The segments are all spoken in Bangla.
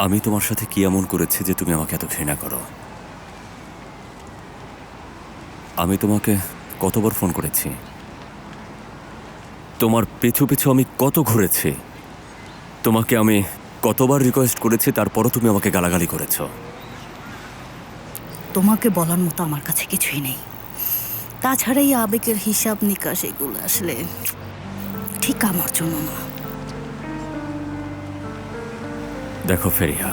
আমি তোমার সাথে কি এমন করেছি যে তুমি আমাকে এত ঘৃণা করো? আমি তোমাকে কতবার ফোন করেছি, তোমার পিছু পিছু আমি কত ঘুরেছি, তোমাকে আমি কতবার রিকোয়েস্ট করেছি, তারপরও তুমি আমাকে গালাগালি করেছো। তোমাকে বলার মতো আমার কাছে কিছুই নেই। তাছাড়া এই আবেগের হিসাব নিকাশ এগুলো আসলে ঠিক আমার জন্য না। দেখো ফেরিহা,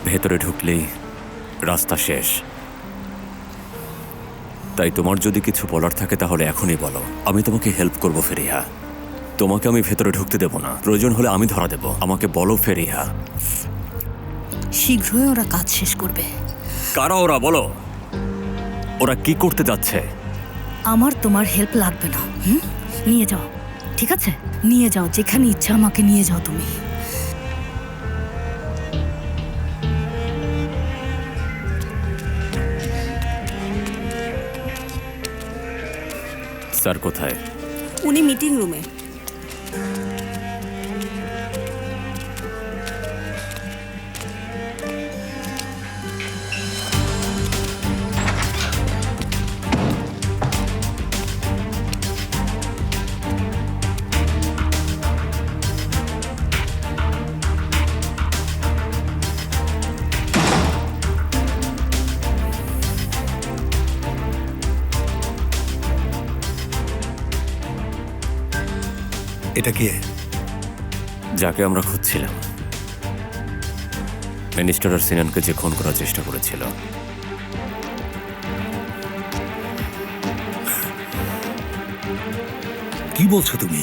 ভেতরে ঢুকলেই রাস্তা শেষ। তাই তোমার যদি কিছু বলার থাকে তাহলে এখনই বলো, আমি তোমাকে হেল্প করব ফেরিহা। তোমাকে আমি ভেতরে ঢুকতে দেব না, প্রয়োজন হলে আমি ধরা দেব। আমাকে বলো ফেরিহা। শীঘ্রই ওরা কাজ শেষ করবে। কারা ওরা? বলো, ওরা কি করতে যাচ্ছে? আমার তোমার হেল্প লাগবে না। নিয়ে যাও, ঠিক আছে? নিয়ে যাও, যেখানে ইচ্ছা আমাকে নিয়ে যাও তুমি। স্যার কোথায়? উনি মিটিং রুমে। এটা কে? যাকে আমরা খুঁজছিলাম, মিনিস্টার আর সিনানকে যে খুন করার চেষ্টা করেছিল। কি বলছো তুমি?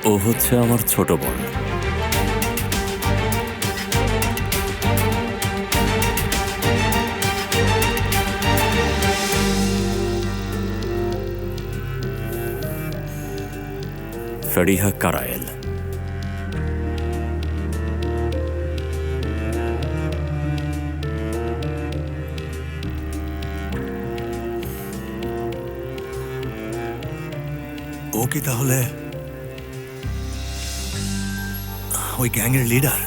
ও হচ্ছে আমার ছোট বোন। ফেরিহা কারায়েল। ও কি তাহলে ওই গ্যাংয়ের লিডার?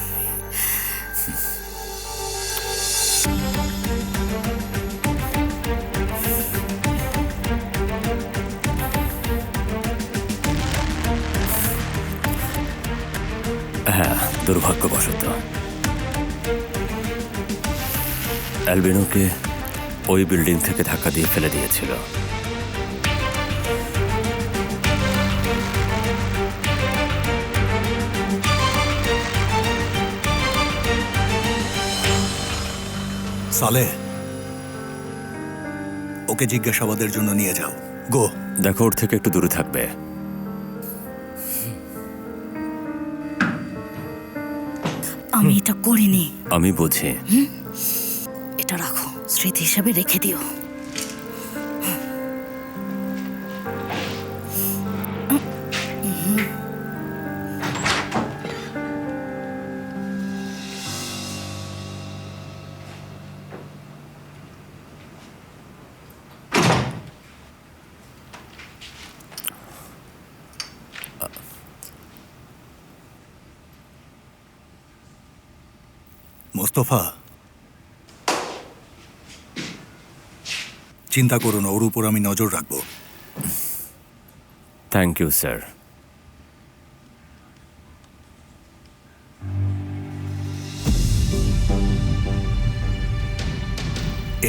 হ্যাঁ, দুর্ভাগ্যবশত অ্যালবিনোকে ওই বিল্ডিং থেকে ধাক্কা দিয়ে ফেলে দিয়েছিল। সালে, ওকে জিজ্ঞাসাবাদের জন্য নিয়ে যাও। গো। দেখো, ওর থেকে একটু দূরে থাকবে। আমি এটা করিনি। আমি বুঝি। এটা রাখো, স্মৃতি হিসাবে রেখে দিও। মোস্তফা, চিন্তা করো না, ওর উপর আমি নজর রাখবো। Thank you sir.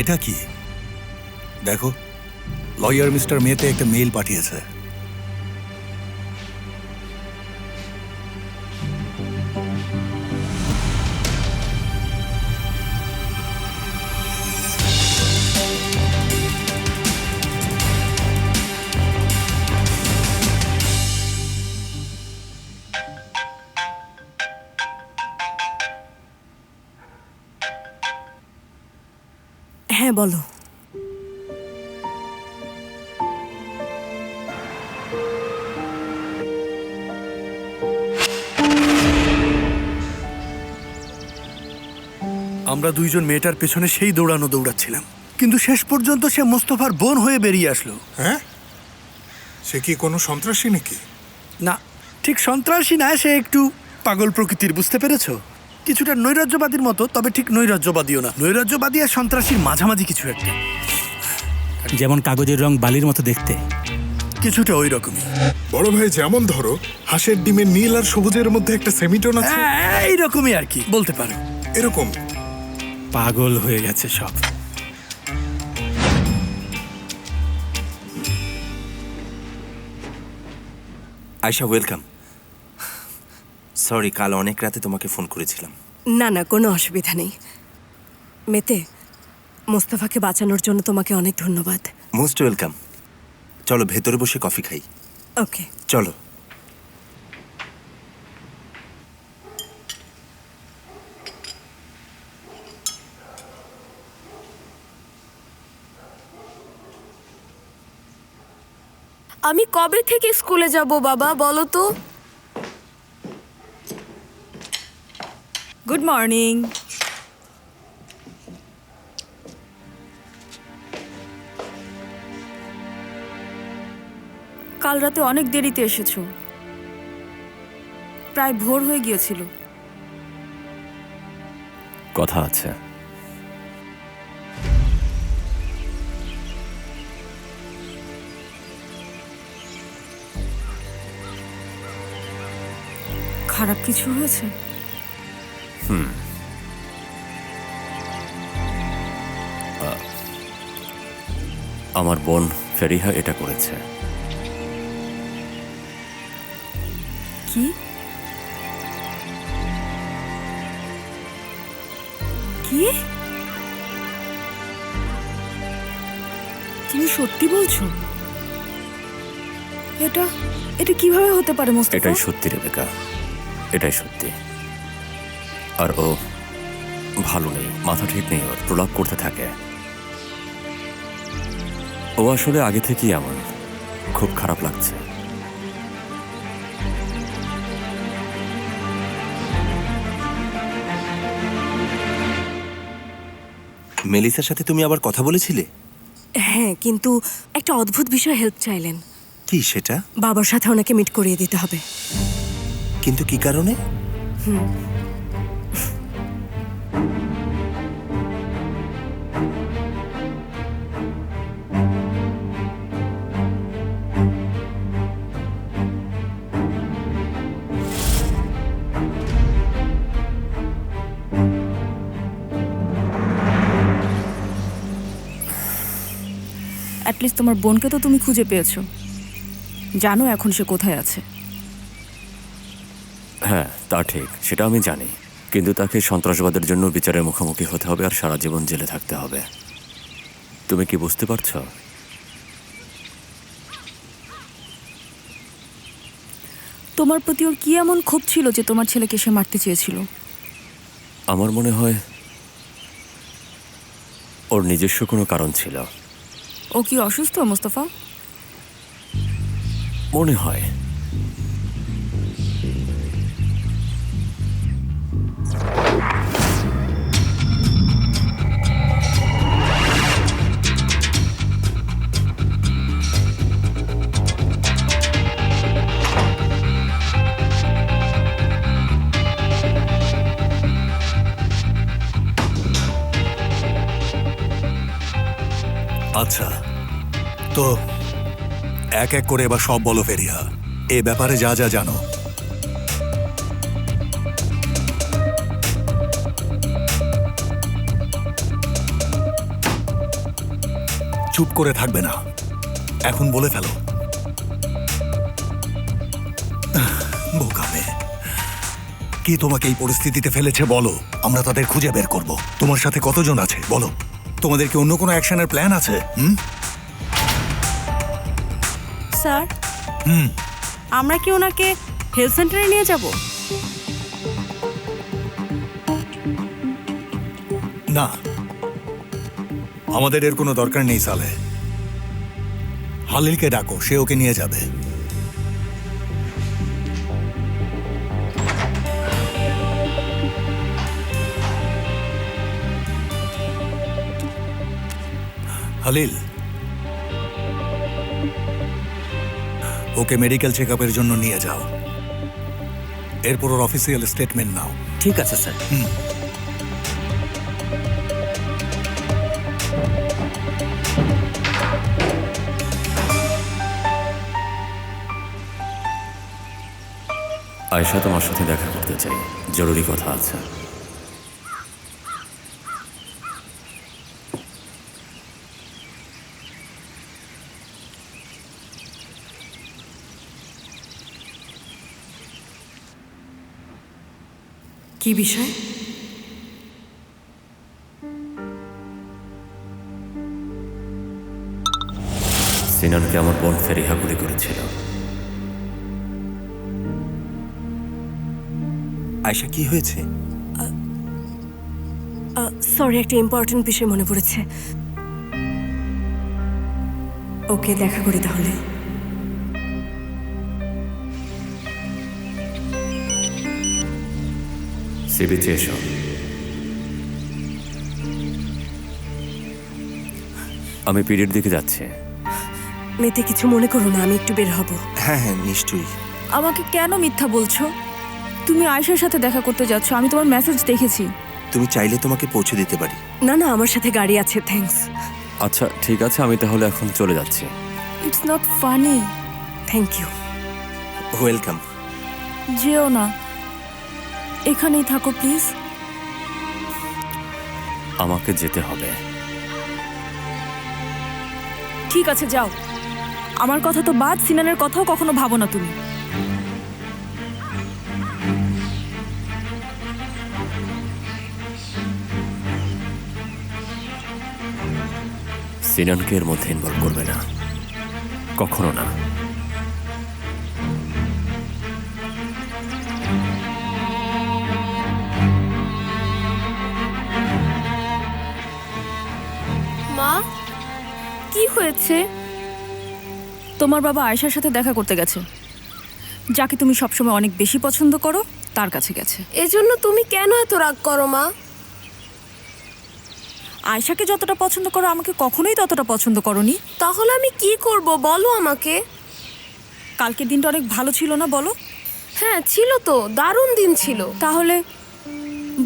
এটা কি দেখো, লয়ার মিস্টার মেতে একটা মেইল পাঠিয়েছে। হ্যাঁ, বলো। আমরা দুইজন মেয়েটার পেছনে সেই দৌড়াচ্ছিলাম, কিন্তু শেষ পর্যন্ত সে মোস্তফার বোন হয়ে বেরিয়ে আসলো। হ্যাঁ, সে কি কোনো সন্ত্রাসী নাকি? না, ঠিক সন্ত্রাসী না, সে একটু পাগল প্রকৃতির, বুঝতে পেরেছো? কিছুটা নৈরাজ্যবাদীর মতো, তবে ঠিক নৈরাজ্যবাদীও না। নৈরাজ্যবাদী আর সন্ত্রাসীর মাঝামাঝি কিছু একটা, যেমন কাগজের রং বালির মতো দেখতে। কিছুটা ওই রকমই। বড় ভাই, যেমন ধরো হাঁসের ডিমের নীল আর সবুজের মধ্যে একটা সেমিটোন আছে, এইরকমই আর কি বলতে পারো। এরকম। পাগল হয়ে গেছে সব। আয়শা, ওয়েলকাম। সরি, কাল অনেক রাতে তোমাকে ফোন করেছিলাম। না না, কোনো অসুবিধা নেই। মেতে, মোস্তফাকে বাঁচানোর জন্য তোমাকে অনেক ধন্যবাদ। Most welcome. চলো ভেতরে বসে কফি খাই। ওকে। চলো। আমি কবে থেকে স্কুলে যাব বাবা, বলো তো? Good morning. কাল রাতে অনেক দেরিতে এসেছো, প্রায় ভোর হয়ে গিয়েছিল। কথা আছে। খারাপ কিছু হয়েছে? আমার বোন ফেরিহা এটা করেছে। কি? কি? তুমি সত্যি বলছো? এটা এটা কিভাবে হতে পারে মোস্তফা? এটাই সত্যি রেবেকা, এটাই সত্যি। আর ও ভালো নেই, মাথা ঠিক নেই, ওর প্রলাপ করতে থাকে। ও আসলে আগে থেকেই এমন। খুব খারাপ লাগছে। মেলিসার সাথে তুমি আবার কথা বলেছিলে? হ্যাঁ, কিন্তু একটা অদ্ভুত বিষয় হেল্প চাইলেন। কি সেটা? বাবার সাথে ওনাকে মিট করিয়ে দিতে হবে। কিন্তু কি কারণে? অ্যাটলিস্ট তোমার বোনকে তো তুমি খুঁজে পেয়েছো, জানো এখন সে কোথায় আছে। হ্যাঁ, তা ঠিক, সেটা আমি জানি। কিন্তু তাকে সন্ত্রাসবাদের জন্য বিচারের মুখোমুখি হতে হবে আর সারা জীবন জেলে থাকতে হবে। তুমি কি বুঝতে পারছো? তোমার প্রতি ওর কি এমন ক্ষোভ ছিল যে তোমার ছেলেকে সে মারতে চেয়েছিল? আমার মনে হয় ওর নিজস্ব কোনো কারণ ছিল। ও কি অসুস্থ মোস্তফা? মনে হয়। আচ্ছা, তো এক এক করে এবার সব বলো ফেরিহা, এ ব্যাপারে যা যা জানো। চুপ করে থাকবে না, এখন বলে ফেলো। বোকা মেয়ে, কি তোমাকে এই পরিস্থিতিতে ফেলেছে বলো, আমরা তাদের খুঁজে বের করব। তোমার সাথে কতজন আছে বলো, তোমাদের কি অন্য কোনো অ্যাকশনের প্ল্যান আছে? স্যার, আমরা কি ওনাকে হেলথ সেন্টারে নিয়ে যাব? না, আমাদের এর কোনো দরকার নেই সালে। হালিলকে ডাকো, সে ওকে নিয়ে যাবে। হালিল, ওকে মেডিকেল চেক আপের জন্য নিয়ে যাও। এরপর ওর অফিসিয়াল স্টেটমেন্ট নাও। ঠিক আছে স্যার। আয়েশা তোমার সাথে দেখা করতে চাই, জরুরি কথা আছে। কি বিষয়? সিনানকে আমার বোন ফেরিহা গুলি করেছিল। আয়শা, কি হয়েছে? সরি, একটা ইম্পর্টেন্ট বিষয় মনে পড়েছে। ওকে দেখা করি তাহলে। সি বিচে এসো। আমি পিরিয়ড দিকে যাচ্ছি। মেতে কিছু মনে করো না, আমি একটু বের হব। হ্যাঁ হ্যাঁ, নিশ্চয়ই। আমাকে কেন মিথ্যা বলছো? তুমি আয়েশার সাথে দেখা করতে যাচ্ছ, আমি তোমার মেসেজ দেখেছি। তুমি চাইলে তোমাকে পৌঁছে দিতে পারি। না না, আমার সাথে গাড়ি আছে, থ্যাঙ্কস। আচ্ছা ঠিক আছে, আমি তাহলে এখন চলে যাচ্ছি। It's not funny. Thank you. Welcome. যেও না, এখানেই থাকো প্লিজ। আমাকে যেতে হবে। ঠিক আছে, যাও। আমার কথা তো বাদ, সিনানের কথাও কখনো ভাবো না তুমি। সিনানকে এর মধ্যে ইনভলভ করবে না, কখনো না। মা, কি হয়েছে? তোমার বাবা আয়েশার সাথে দেখা করতে গেছে, যাকে তুমি সবসময় অনেক বেশি পছন্দ করো, তার কাছে গেছে। এজন্য তুমি কেন এত রাগ করো মা? আয়েশাকে যতটা পছন্দ করো আমাকে কখনোই ততটা পছন্দ করোনি। তাহলে আমি কি করব বলো আমাকে। কালকের দিনটা অনেক ভালো ছিল না বলো? হ্যাঁ ছিল তো, দারুণ দিন ছিল। তাহলে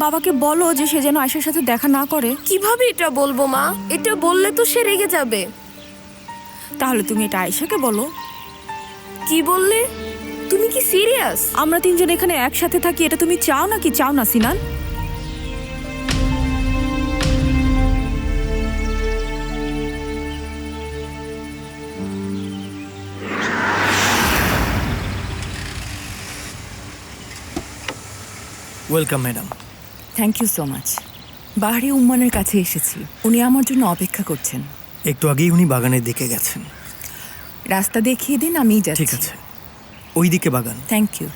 বাবাকে বলো যে সে যেন আয়েশার সাথে দেখা না করে। কিভাবে এটা বলবো মা? এটা বললে তো সে রেগে যাবে। তাহলে তুমি এটা আয়েশাকে বলো। কি বললে? তুমি কি সিরিয়াস? আমরা তিনজন এখানে একসাথে থাকি, এটা তুমি চাও নাকি চাও না Sinan? Welcome madam. Thank you so much. বাহারি উম্মানের কাছে এসেছি, উনি আমার জন্য অপেক্ষা করছেন। একটু আগেই উনি বাগানের দিকে গেছেন। রাস্তা দেখিয়ে দিন, আমিই যাচ্ছি। ঠিক আছে, ওই দিকে বাগান। Thank you.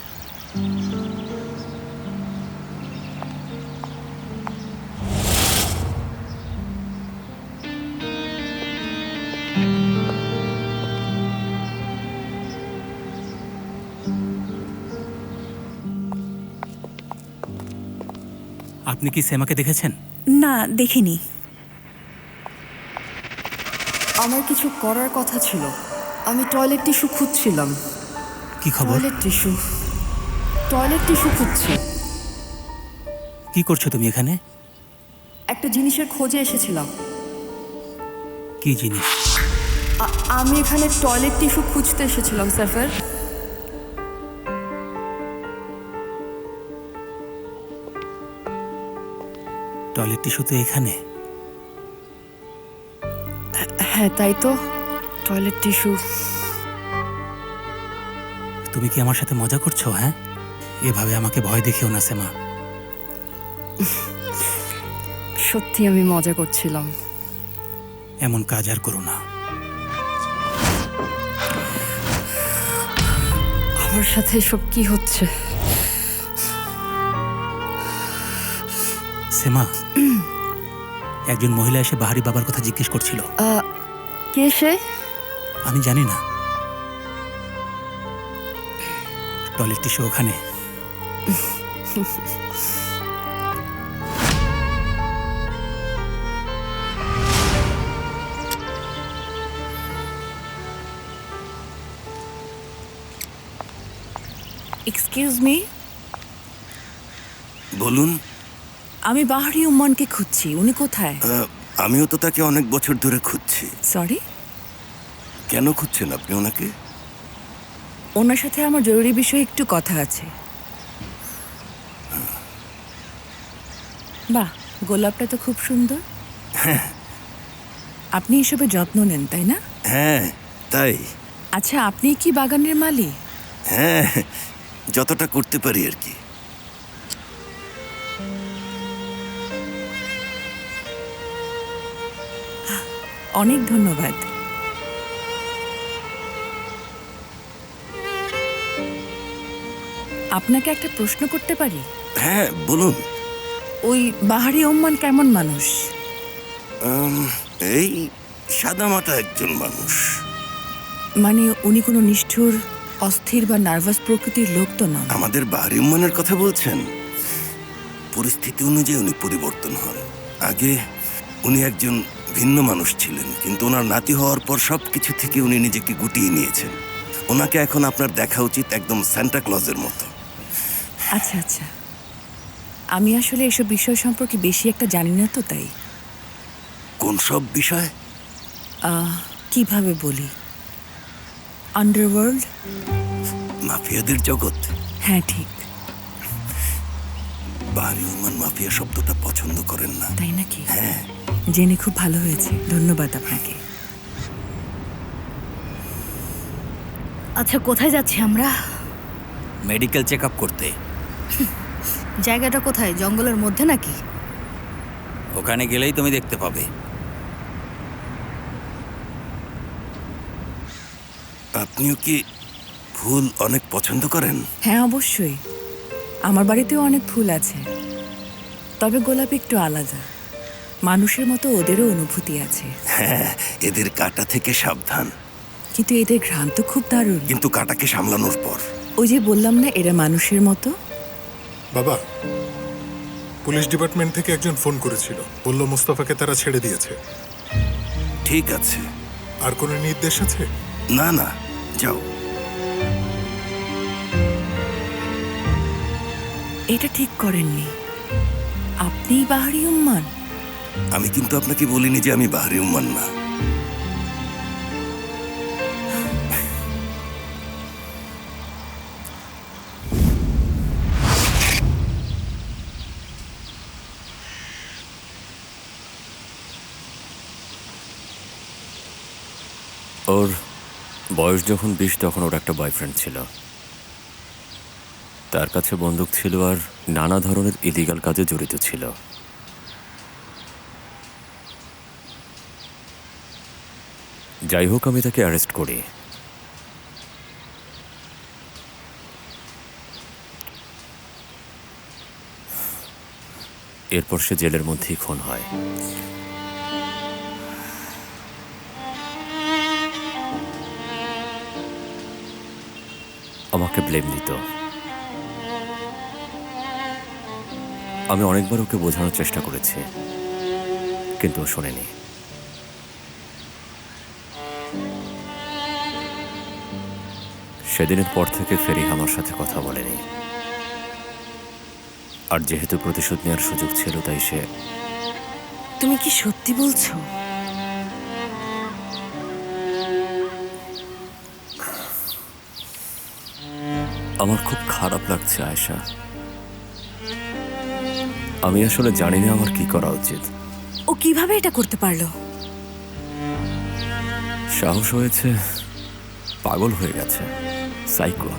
আপনি কি সেমাকে দেখেছেন? না, দেখিনি। আমার কিছু করার কথা ছিল। আমি টয়লেট টিস্যু খুঁজছিলাম। কি খবর? টয়লেট টিস্যু খুঁজছি। কি করছো তুমি এখানে? একটা জিনিসের খোঁজে এসেছিলাম। কি জিনিস? আমি এখানে টয়লেট টিস্যু খুঁজতে এসেছিলাম সাফার। টয়লেট টিস্যু তো এখানে। হ্যাঁ তাই তো, টয়লেট টিস্যু। তুমি কি আমার সাথে মজা করছো? হ্যাঁ, এভাবে আমাকে ভয় দেখিও না সেমা। সত্যি আমি মজা করছিলাম। এমন কাজ আর করো না। আমার সাথে এসব কি হচ্ছে? সেমা, একজন মহিলা এসে বাহারি বাবার কথা জিজ্ঞেস করছিল। কে সে? আমি জানি না। টয়লেট টিস্যু ওখানে। এক্সকিউজ মি, বলুন। আমি বাহারি উম্মানকে খুঁজছি, উনি কোথায়? আমিও তো তাকে অনেক বছর ধরে খুঁজছি। সরি, কেন খুঁজছেন আপনি ওনাকে? ওনার সাথে আমার জরুরি বিষয়ে একটু কথা আছে। বাহ, গোলাপটা তো খুব সুন্দর। আপনি এসবের যত্ন নেন, তাই না? হ্যাঁ, তাই। আচ্ছা, আপনি কি বাগানের মালি? হ্যাঁ, যতটা করতে পারি আর কি। অনেক ধন্যবাদ। আপনাকে একটা প্রশ্ন করতে পারি? হ্যাঁ, বলুন। ওই বাহারি ওম্মান কেমন মানুষ? এই সাদামাটা একজন মানুষ। মানে উনি কোনো নিষ্ঠুর, অস্থির বা নার্ভাস প্রকৃতির লোক তো নন? আমাদের বাহারি উম্মানের কথা বলছেন? পরিস্থিতি অনুযায়ী উনি পরিবর্তন হন। আগে উনি একজন ভিন্ন মানুষ ছিলেন, কিন্তু ওনার নাতি হওয়ার পর সব কিছু থেকে উনি নিজেকে গুটিয়ে নিয়েছেন। ওনাকে এখন আপনার দেখা উচিত একদম সান্টা ক্লজের মতো। আচ্ছা আচ্ছা, আমি আসলে এসব বিষয় সম্পর্কে বেশি একটা জানি না তো, তাই। কোন সব বিষয়? কিভাবে বলি, আন্ডারওয়ার্ল্ড, মাফিয়াদের জগৎ। হ্যাঁ ঠিক। বাহারি উম্মান মাফিয়া শব্দটা পছন্দ করেন না। তাই নাকি? হ্যাঁ। জেনে খুব ভালো হয়েছে, ধন্যবাদ আপনাকে। আচ্ছা, কোথায় যাচ্ছি আমরা? মেডিকেল চেক আপ করতে। জায়গাটা কোথায়, জঙ্গলের মধ্যে নাকি? ওখানে গেলেই তুমি দেখতে পাবে। আপনিও কি ফুল অনেক পছন্দ করেন? হ্যাঁ অবশ্যই, আমার বাড়িতেও অনেক ফুল আছে, তবে গোলাপ একটু আলাদা। মানুষের মতো ওদেরও অনুভূতি আছে। হ্যাঁ, এদের কাঁটা থেকে সাবধান। কিন্তু এদের ঘ্রাণ তো খুব দারুণ। কিন্তু কাঁটাকে সামলানোর পর। ওই যে বললাম না, এরা মানুষের মতো। বাবা, পুলিশ ডিপার্টমেন্ট থেকে একজন ফোন করেছিল, বলল মোস্তফাকে তারা ছেড়ে দিয়েছে। ঠিক আছে। আর কোনো নির্দেশ আছে? না না, যাও। এটা ঠিক করেননি। আপনি বাহারি উম্মান? আমি কিন্তু আপনাকে বলিনি যে আমি বাহারি উম্মান না। ওর বয়স যখন 20 তখন ওর একটা বয়ফ্রেন্ড ছিল। তার কাছে বন্দুক ছিল আর নানা ধরনের ইলিগাল কাজে জড়িত ছিল। যাই হোক, আমি তাকে অ্যারেস্ট করি। এরপর সে জেলের মধ্যেই খুন হয়। আমাকে ব্লেম দিত। আমি অনেকবার ওকে বোঝানোর চেষ্টা করেছি, কিন্তু ও শোনেনি। সেদিনের পর থেকে ফেরিহা আমার সাথে কথা বলেনি। আর যেহেতু প্রতিশোধ নেওয়ার সুযোগ ছিল, তাই সে। তুমি কি সত্যি বলছো? আমার খুব খারাপ লাগছে আয়েশা। আমি আসলে জানি না আমার কি করা উচিত। ও কিভাবে এটা করতে পারলো? সাহস হয়েছে, পাগল হয়ে গেছে, সাইকো।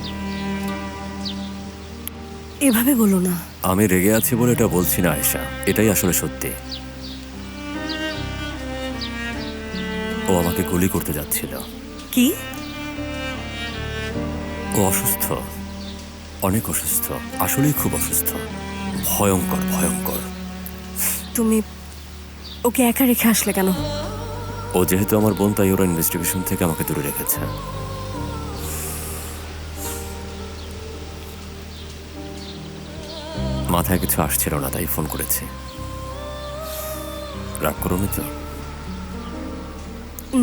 এভাবে বলো না। আমি রেগে আছি বলে এটা বলছি না আয়েশা, এটাই আসলে সত্যি। ও আমাকে গুলি করতে যাচ্ছিল। কি? ও অসুস্থ, অনেক অসুস্থ, আসলেই খুব অসুস্থ, ভয়ঙ্কর ভয়ঙ্কর। তুমি ওকে একা রেখে আসলে কেন? ও যেহেতু আমার বোন, তাই ওরা ইনভেস্টিগেশন থেকে আমাকে দূরে রেখেছে। মাথায় কিছু আসছিল না, তাই ফোন করেছি। রাগ করোনি তো?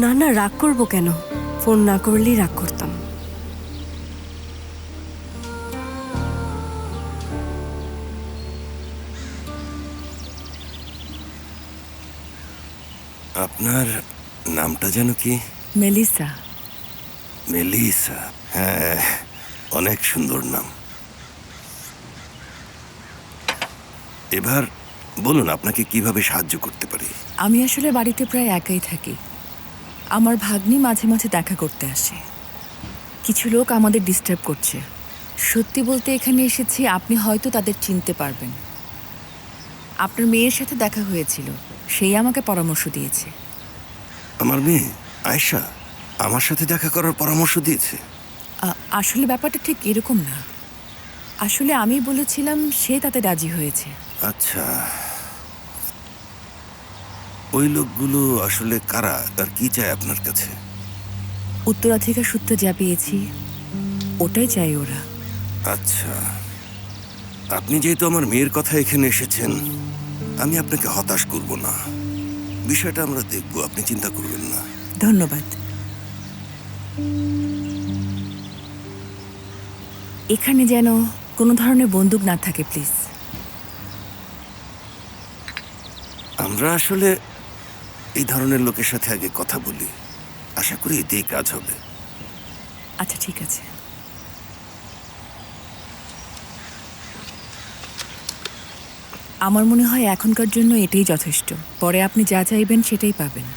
না না, রাগ করবো কেন? ফোন না করলেই রাগ করতাম। আপনার নামটা যেন কি? মেলিসা। মেলিসা, হ্যাঁ, অনেক সুন্দর নাম। এবার বলুন, আপনাকে কিভাবে সাহায্য করতে পারি? আমি আসলে বাড়িতে প্রায় একাই থাকি। আমার ভাগ্নি মাঝে মাঝে দেখা করতে আসে। কিছু লোক আমাদের ডিস্টার্ব করছে। সত্যি বলতে এখানে এসেছি, আপনি হয়তো তাদের চিনতে পারবেন। আপনার মেয়ের সাথে দেখা হয়েছিল, সেই আমাকে পরামর্শ দিয়েছে। আমার মেয়ে আয়েশা আমার সাথে দেখা করার পরামর্শ দিয়েছে? আসলে ব্যাপারটা ঠিক এরকম না। আসলে আমি বলেছিলাম, সে তাতে রাজি হয়েছে। আচ্ছা, ওই লোকগুলো আসলে কারা আর কি চায় আপনার কাছে? উত্তরাধিকার সূত্রে যা পেয়েছি ওটাই চাই ওরা। আচ্ছা, আপনি যেহেতু আমার মেয়ের কথা এখানে এসেছেন, আমি আপনাকে হতাশ করব না। বিষয়টা আমরা দেখব, আপনি চিন্তা করবেন না। ধন্যবাদ। এখানে যেন কোনো ধরনের বন্দুক না থাকে, প্লিজ। আমরা আসলে এই ধরনের লোকের সাথে আগে কথা বলি, আশা করি এতেই কাজ হবে। আচ্ছা, ঠিক আছে। আমার মনে হয় এখনকার জন্য এটাই যথেষ্ট। পরে আপনি যা চাইবেন সেটাই পাবেন।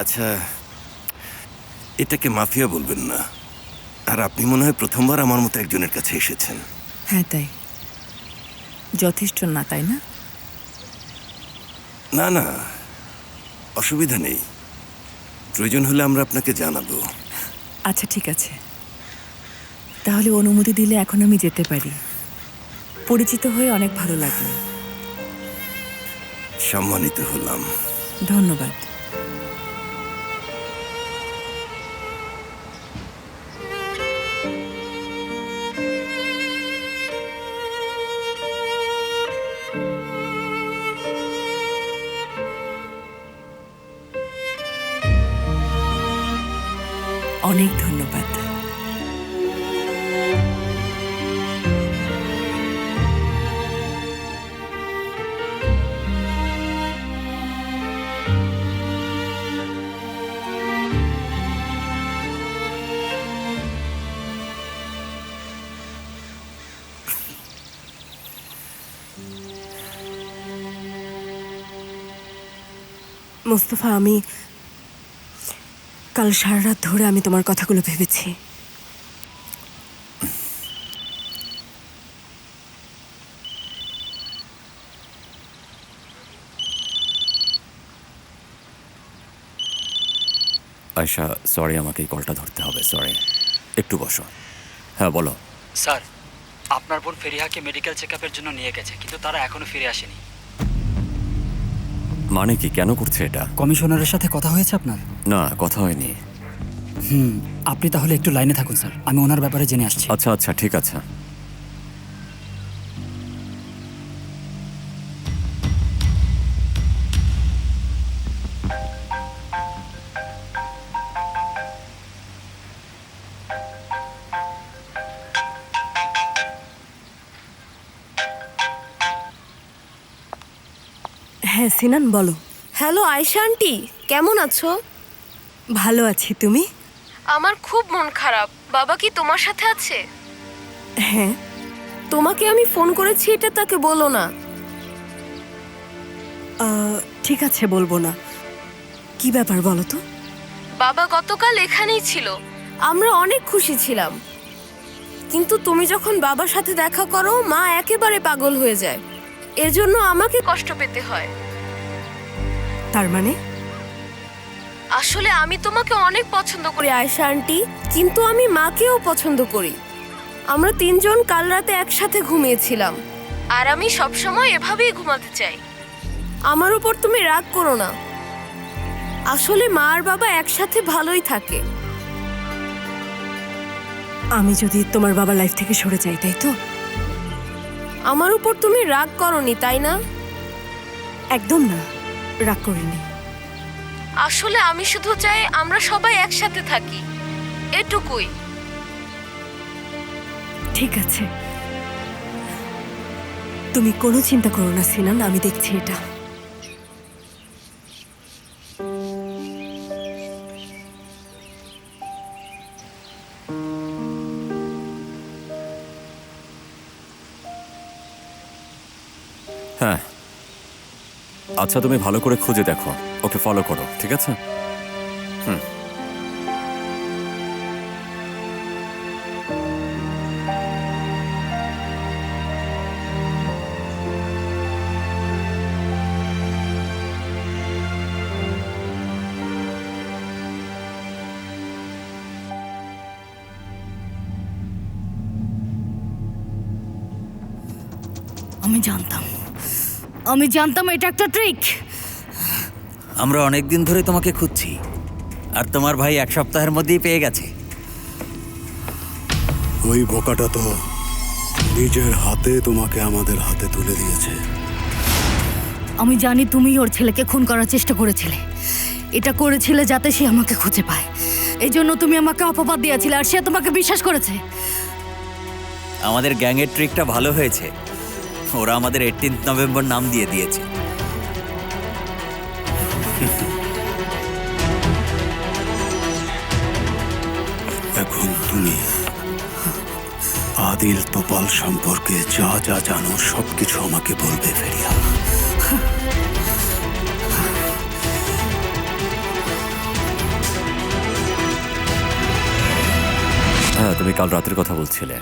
আচ্ছা, এটাকে মাফিয়া বলবেন না। আর আপনি মনে হয় প্রথমবার আমার মতো একজনের কাছে এসেছেন। হ্যাঁ, তাই যথেষ্ট না, তাই না? না না, অসুবিধা নেই। প্রয়োজন হলে আমরা আপনাকে জানাবো। আচ্ছা, ঠিক আছে। তাহলে অনুমতি দিলে এখন আমি যেতে পারি। পরিচিত হয়ে অনেক ভালো লাগলো। সম্মানিত হলাম। ধন্যবাদ। অনেক ধন্যবাদ। মুস্তফা, আমি কাল সারা রাত ধরে আমি তোমার কথাগুলো ভেবেছি। আয়শা, সরি, আমাকে এই কলটা ধরতে হবে, সরি। একটু বসো। হ্যাঁ, বলো। স্যার, আপনার বোন ফেরিহাকে মেডিকেল চেকআপের জন্য নিয়ে গেছে, কিন্তু তারা এখনো ফিরে আসেনি। মানে কি, কেন করছে এটা? কমিশনারের সাথে কথা হয়েছে আপনার? না, কথা হয়নি। আপনি তাহলে একটু লাইনে থাকুন স্যার, আমি ওনার ব্যাপারে জেনে আসছি। আচ্ছা আচ্ছা, ঠিক আছে। হ্যাঁ সিনান, বলো। হ্যালো আয়েশা আন্টি, কেমন আছো? ভালো আছি, তুমি? আমার খুব মন খারাপ। বাবা কি তোমার সাথে আছে? হ্যাঁ। তোমাকে আমি ফোন করেছি, এটা তাকে বলো না। ঠিক আছে, বলবো না। কি ব্যাপার বলো তো? বাবা গতকাল এখানেই ছিল, আমরা অনেক খুশি ছিলাম। কিন্তু তুমি যখন বাবার সাথে দেখা করো, মা একেবারে পাগল হয়ে যায়। এর জন্য আমাকে কষ্ট পেতে হয়। তার মানে? আসলে আমি তোমাকে অনেক পছন্দ করি আয়েশা আন্টি, কিন্তু আমি মাকেও পছন্দ করি। আমরা তিনজন কাল রাতে একসাথে ঘুমিয়েছিলাম, আর আমি সবসময় এভাবেই ঘুমাতে চাই। আমার উপর তুমি রাগ করো না। আসলে মা আর বাবা একসাথে ভালোই থাকে। আমি যদি তোমার বাবার লাইফ থেকে সরে যাই, তাই তো? আমার উপর তুমি রাগ করনি, তাই না? একদম না, রাগ করিনি। আসলে আমি শুধু চাই আমরা সবাই একসাথে থাকি, এটুকুই। ঠিক আছে, তুমি কোনো চিন্তা করো না সিনান, আমি দেখছি এটা। হ্যাঁ, আচ্ছা তুমি ভালো করে খুঁজে দেখো, ওকে ফলো করো, ঠিক আছে? হুম। আমি জানতাম এটা একটা ট্রিক। আমরা অনেক দিন ধরে তোমাকে খুঁজছি, আর তোমার ভাই 1 সপ্তাহের মধ্যেই পেয়ে গেছে। ওই বোকাটা তো নিজের হাতে তোমাকে আমাদের হাতে তুলে দিয়েছে। আমি জানি তুমি ওর ছেলেকে খুন করার চেষ্টা করেছিলে। এটা করেছিলে যাতে সে আমাকে খুঁজে পায়। এই জন্য তুমি আমাকে অপবাদ দিয়েছিলে, আর সে তোমাকে বিশ্বাস করেছে। আমাদের গ্যাংয়ের ট্রিকটা ভালো হয়েছে, ওরা আমাদের 18 নভেম্বর নাম দিয়ে দিয়েছে। এখন তুমি আদিল তোপাল সম্পর্কে যা যা জানো সবকিছু আমাকে বলবে ফেরিয়া। হ্যাঁ, তুমি কাল রাতের কথা বলছিলে।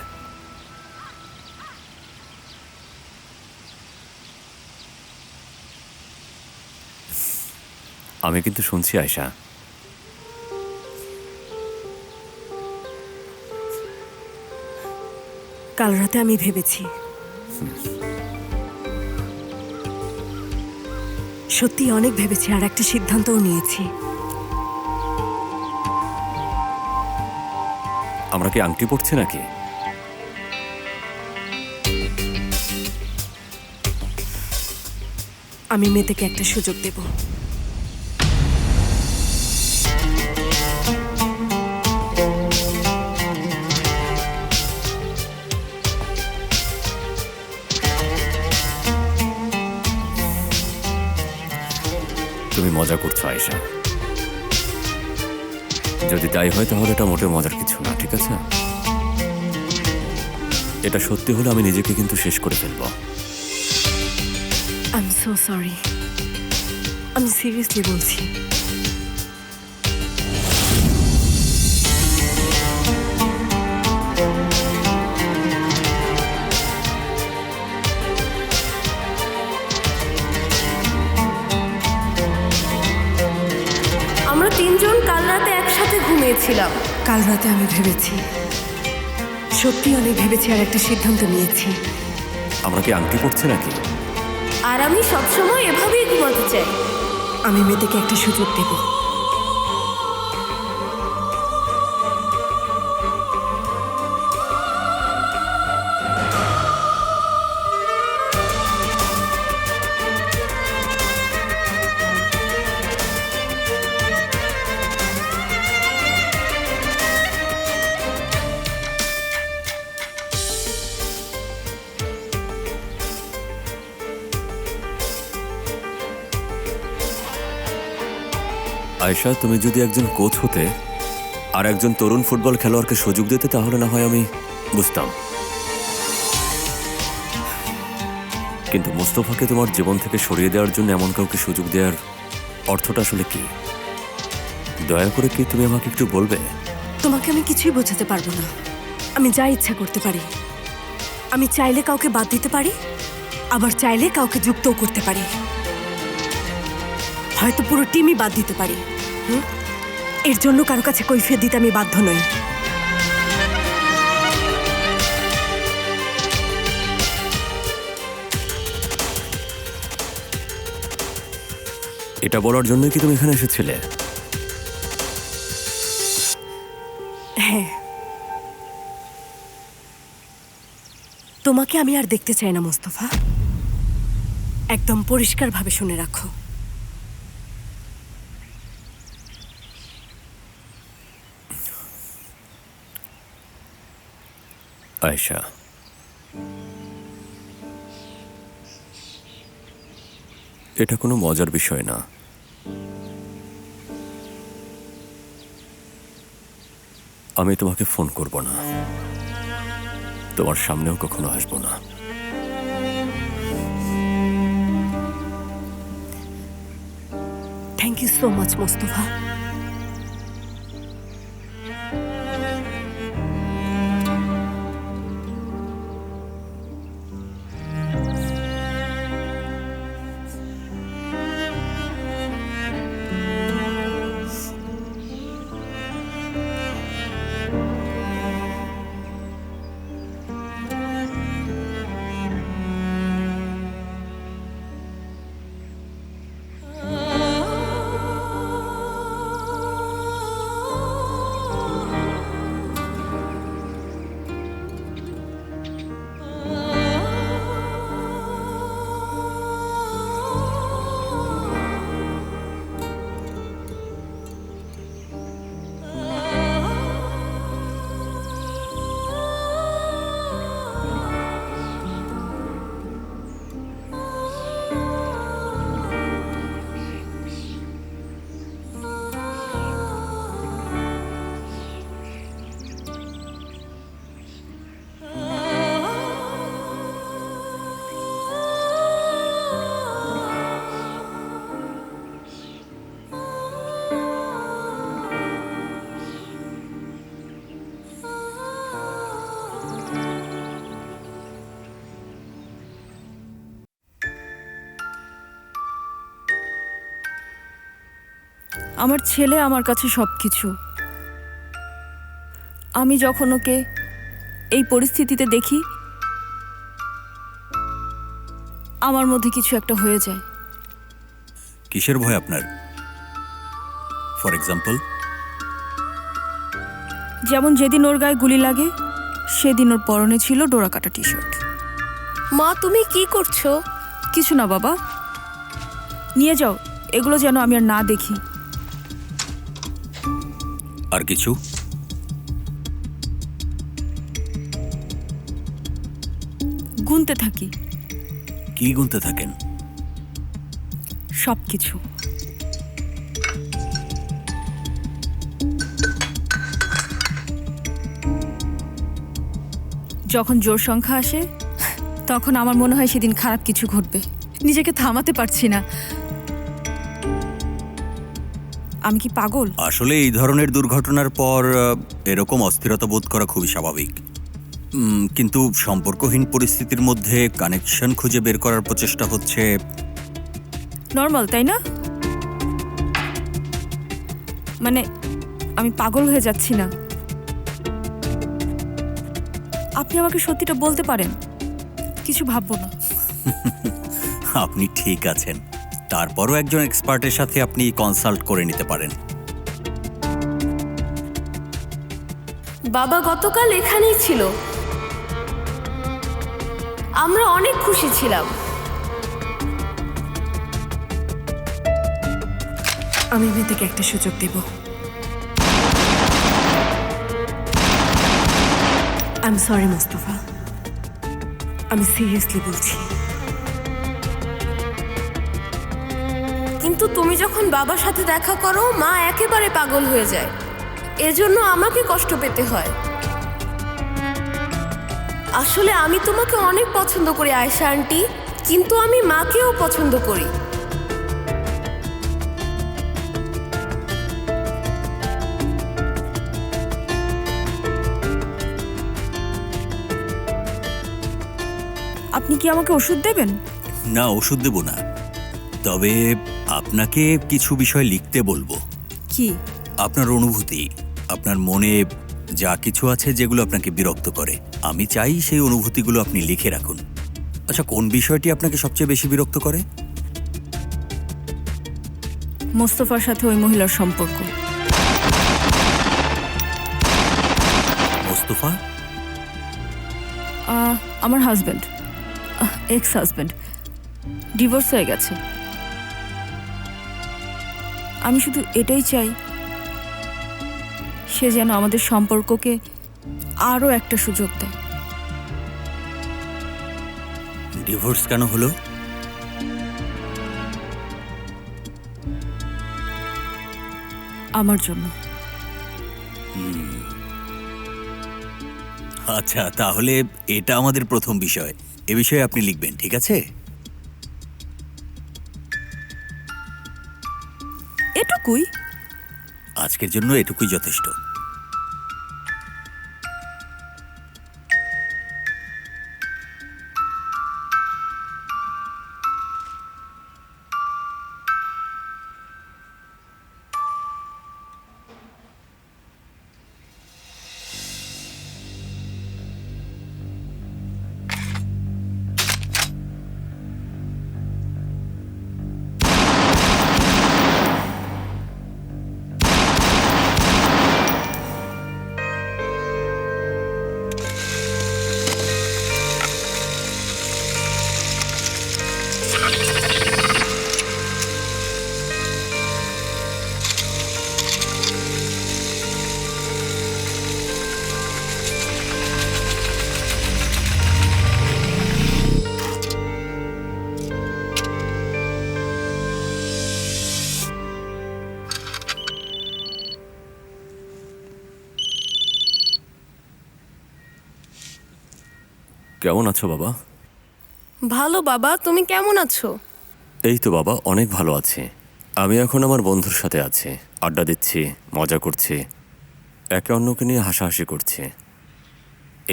আমি কিন্তু শুনছি আয়শা। কাল রাতে আমি ভেবেছি, সত্যি অনেক ভেবেছি, আর একটা সিদ্ধান্তও নিয়েছি। আমরা কি আংটি পড়ছি নাকি? আমি মেয়েটাকে একটা সুযোগ দেব। তুমি মজা করছো আয়শা। যদি তাই হয় তাহলে এটা মোটেও মজার কিছু না, ঠিক আছে? এটা সত্যি হলে আমি নিজেকে কিন্তু শেষ করে ফেলবো। আই এম সো সরি, আমি সিরিয়াসলি বলছি। আমরা 3 জন কাল রাতে একসাথে ঘুমিয়েছিলাম। কাল রাতে আমি ভেবেছি, সত্যি অনেক ভেবেছি, আর একটা সিদ্ধান্ত নিয়েছি। আমরা কি আংটি পড়ছি নাকি? আর আমি সবসময় এভাবেই ঘুমাতে চাই। আমি মেয়েটাকে একটা সুযোগ দেব। আয়শা, তুমি যদি একজন কোচ হতে আর একজন তরুণ ফুটবল খেলোয়াড়কে সুযোগ দিতে, তাহলে না হয় আমি বুঝতাম। কিন্তু মুস্তফাকে তোমার জীবন থেকে সরিয়ে দেওয়ার জন্য এমন কাউকে সুযোগ দেওয়ার অর্থটা আসলে কি? দয়া করে কি তুমি আমাকে একটু বলবে? তোমাকে আমি কিছুই বোঝাতে পারবো না। আমি যা ইচ্ছা করতে পারি। আমি চাইলে কাউকে বাদ দিতে পারি, আবার চাইলে কাউকে যুক্তও করতে পারি, হয়তো পুরো টিমই বাদ দিতে পারি। এর জন্য কারো কাছে কৈফিয়ত দিতে আমি বাধ্য নই। এটা বলার জন্যই কি তুমি এখানে এসেছিলে? হ্যাঁ, তোমাকে আমি আর দেখতে চাই না মোস্তফা। একদম পরিষ্কারভাবে শুনে রাখো। আয়শা, এটা কোনো মজার বিষয় না। আমি তোমাকে ফোন করব না, তোমার সামনেও কখনো আসবো না। Thank you so much Mostafa. আমার ছেলে আমার কাছে সব কিছু। আমি যখন ওকে এই পরিস্থিতিতে দেখি, আমার মধ্যে কিছু একটা হয়ে যায়। কিসের ভয় আপনার? For example? যেমন যেদিন ওর গায়ে গুলি লাগে, সেদিন ওর পরনে ছিল ডোরাকাটা টি শার্ট। মা, তুমি কি করছো? কিছু না বাবা, নিয়ে যাও এগুলো, যেন আমি আর না দেখি। আর কিছু? গুনতে থাকি। কি গুনতে থাকেন? সব কিছু। যখন জোর সংখ্যা আসে, তখন আমার মনে হয় সেদিন খারাপ কিছু ঘটবে। নিজেকে থামাতে পারছি না। আমি কি পাগল? আসলে এই ধরনের দুর্ঘটনার পর এরকম অস্থিরতা বোধ করা খুবই স্বাভাবিক। কিন্তু সম্পর্কহীন পরিস্থিতির মধ্যে কানেকশন খুঁজে বের করার প্রচেষ্টা হচ্ছে নর্মাল, তাই না? মানে আমি পাগল হয়ে যাচ্ছি না। আপনি আমাকে সত্যিটা বলতে পারেন, কিছু ভাববো না। আপনি ঠিক আছেন, তারপরও একজন এক্সপার্টের সাথে আপনি কনসাল্ট করে নিতে পারেন। বাবা গতকাল এখানেই ছিল, আমরা অনেক খুশি ছিলাম। আমি মেয়েটাকে একটা সুযোগ দেব। আই এম সরি মোস্তফা, আমি সিরিয়াসলি বলছি। কিন্তু তুমি যখন বাবার সাথে দেখা করো, মা একেবারে পাগল হয়ে যায়। এজন্য আমাকে কষ্ট পেতে হয়। আসলে আমি তোমাকে অনেক পছন্দ করি আয়েশা আন্টি, কিন্তু আমি মাকেও পছন্দ করি। আপনি কি আমাকে ওষুধ দেবেন? না, ওষুধ দেব না, তবে আপনাকে কিছু বিষয় লিখতে বলবো। কি? আপনার অনুভূতি, আপনার মনে যা কিছু আছে যেগুলো আপনাকে বিরক্ত করে, আমি চাই সেই অনুভূতিগুলো আপনি লিখে রাখুন। আচ্ছা, কোন বিষয়টি আপনাকে সবচেয়ে বেশি বিরক্ত করে? মোস্তফার সাথে ওই মহিলার সম্পর্ক। মোস্তফা? আমার হাজব্যান্ড, এক্স হাজব্যান্ড, ডিভোর্স হয়ে গেছে। আমি শুধু এটাই চাই, সে যেন আমাদের সম্পর্ককে আরও একটা সুযোগ দেয়। ডিভোর্স কেন হলো? আমার জন্য। আচ্ছা, তাহলে এটা আমাদের প্রথম বিষয়। এ বিষয়ে আপনি লিখবেন, ঠিক আছে? এটুকুই? আজকের জন্য এটুকুই যথেষ্ট। কেমন আছো বাবা? ভালো বাবা, তুমি কেমন আছো? এই তো বাবা, অনেক ভালো আছি। আমি এখন আমার বন্ধুর সাথে আছি, আড্ডা দিচ্ছি, মজা করছি, একে অন্যকে নিয়ে হাসাহাসি করছি।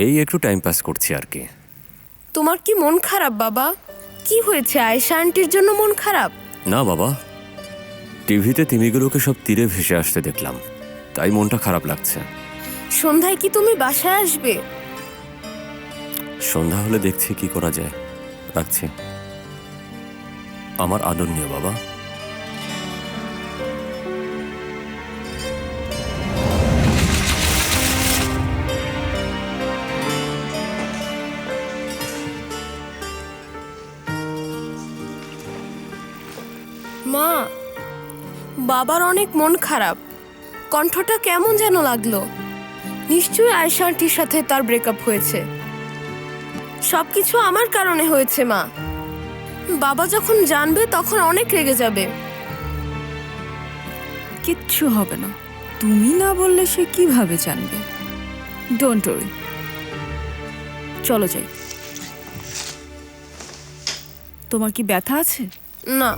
এই একটু টাইম পাস করছি আর কি। তোমার কি মন খারাপ বাবা? কি হয়েছে? আয়েশা আন্টির জন্য মন খারাপ? না বাবা, টিভিতে তিমিগুলোকে সব তীরে ভেসে আসতে দেখলাম, তাই মনটা খারাপ লাগছে। সন্ধ্যায় কি তুমি বাসায় আসবে? সন্ধ্যা হলে দেখছি কি করা যায়। রাখছি। আমার আদর নিও বাবা। মা, বাবার অনেক মন খারাপ। কণ্ঠটা কেমন যেন লাগলো। নিশ্চয়ই আয়েশা আন্টির সাথে তার ব্রেকআপ হয়েছে। সবকিছু আমার কারণে হয়েছে মা। বাবা যখন জানবে তখন অনেক রেগে যাবে। কিচ্ছু হবে না, তুমি না বললে সে কিভাবে জানবে? ডোন্ট ওয়ারি, চলো যাই। তোমার কি ব্যথা আছে? না।